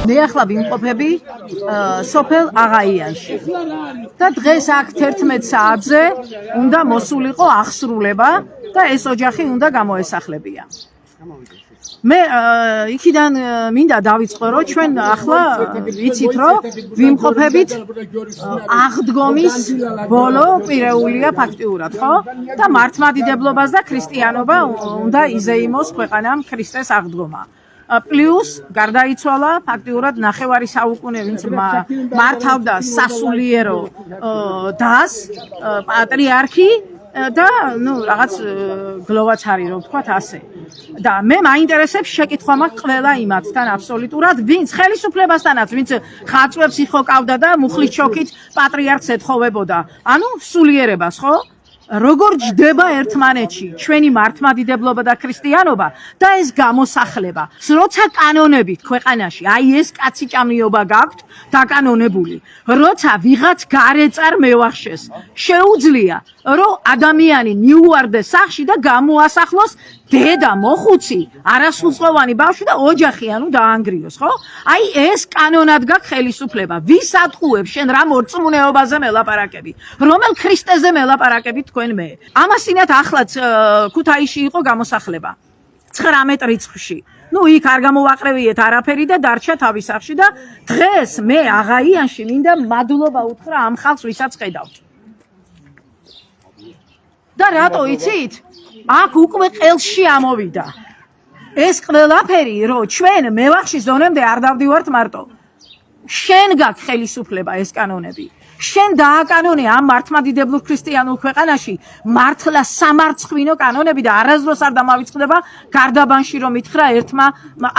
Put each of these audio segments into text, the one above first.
მე ახლა ვიმყოფები სოფელ აღაიანში და დღეს აქ 11 საათზე უნდა მოსულიყო აღსრულება და ეს ოჯახი უნდა გამოესახლებია. მე იქიდან მინდა დავიწყო რომ ჩვენ ახლა ვიცით რომ ვიმყოფებით აღდგომის ბოლო პირეულია ფაქტიურად ხო და მართლმადიდებლობას და ქრისტიანობა უნდა იზეიმოს ქვეყანამ ქრისტეს აღდგომა. პლუს გარდაიცვალა ფაქტიურად ნახევარი საუკუნე ვინც მართავდა სასულიერო დას პატრიარქი და რაღაც გლოვაც არის რომ ვთქვათ ასე და მე მაინტერესებს შეკითხვა მაქვს ყველა იმათთან აბსოლუტურად ვინც ხელისუფლებასთანაც ვინც ხაწვებს იხოკავდა და მუხლის ჩოქით პატრიარქს ეთხოვებოდა ანუ სულიერებას ხო როგორ ჯდება ერთმანეთში ჩვენი მართლმადიდებლობა და ქრისტიანობა და ეს გამოსახლება როცა კანონებით ქვეყანაში აი ეს კაციჭამიობა გაქვთ დაკანონებული როცა ვიღაც გარეწარ მევახშეს შეუძლია რომ ადამიანი მიუვარდეს სახლში და გამოასახლოს დედა მოხუცი არასრულწლოვანი ბავშვი და ოჯახი ანუ დაანგრიოს ხო აი ეს კანონად გაქვს ხელისუფლება ვის ატყუებს შენ რა მორწმუნეობაზე მელაპარაკები რომელ ქრისტეზე მელაპარაკები თქვენ მე ამასინათ ახლაც ქუთაისში იყო გამოსახლება 19 რიცხვში ნუ იქ არ გამოვაყრევიეთ არაფერი და დარჩა თავის სახლში და დღეს მე აღაიანში მინდა მადლობა უთხრა ამ ხალხს ვისაც ხედავთ და რატო იცით აქ უკვე ყელში ამოვიდა ეს ყველაფერი რომ ჩვენ მევახში ზონემდე არ დავდივართ მარტო შენ გაქვს ხელისუფლება ეს კანონები შენ დააკანონე ამ მართლმადიდებლურ ქრისტიანულ ქვეყანაში მართლა სამარცხვინო კანონები და არასდროს არ დამავიწყდება გარდაბანში რომ ითხრა ერთმა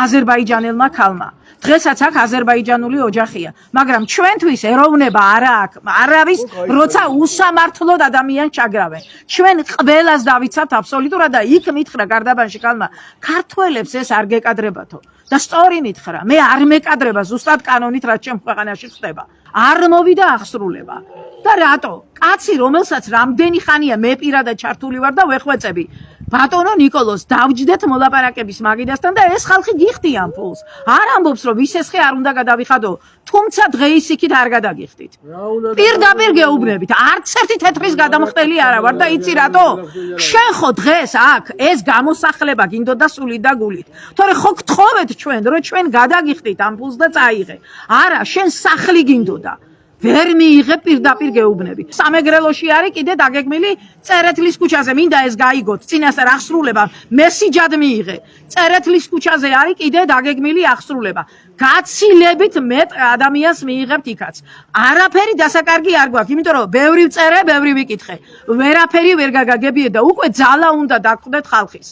აზერბაიჯანელმა ქალმა დღესაც აქ აზერბაიჯანული ოჯახია მაგრამ ჩვენთვის ეროვნება არა აქვს არავის როცა უსამართლოდ ადამიანს ჩაგრავენ ჩვენ ყველას დავიცავთ აბსოლუტურად და იქ მითხრა გარდაბანში ქალმა ქართველებს ეს არ გეკადრებათო და სწორი მითხრა მე არ მეკადრება ზუსტად კანონით რაც ჩემ ქვეყანაში ხდება არ მოვიდა აღსრულება და რატო კაცი რომელსაც რამდენი ხანია მე პირადად ჩართული ვარ და ვეხვეწები ბატონო ნიკოლოს დავჯდეთ მოლაპარაკების მაგიდასთან და ეს ხალხი გიხდიან ფულს არ ამბობს რომ ვისესხე არ უნდა გადავიხადო თუმცა დღეისიქით არ გადაგიხდით პირდაპირ გეუბნებით არც ერთი თეთრის გადამხდელი არა ვარ და იცი რატო შენ ხო დღეს აქ ეს გამოსახლება გინდოდა სულით და გულით თორე ხო გთხოვეთ ჩვენ რომ ჩვენ გადაგიხდით ამ ფულს და წაიღე არა შენ სახლი გინდოდა ვერ მიიღე პირდაპირ გეუბნები. სამეგრელოში არის კიდე დაგეგმილი წერეთლის ქუჩაზე. მინდა ეს გაიგოთ. წინასწარ აღსრულება მესიჯად მიიღე. წერეთლის ქუჩაზე არის კიდე დაგეგმილი აღსრულება. გაცილებით მეტ ადამიანს მიიღებთ იქაც. არაფერი დასაკარგი არ გვაქვს, იმიტომ რომ ბევრი ვწერე, ბევრი ვიკითხე. ვერაფერი ვერ გაგაგებიეთ და უკვე ძალა უნდა დაგხვდეთ ხალხის.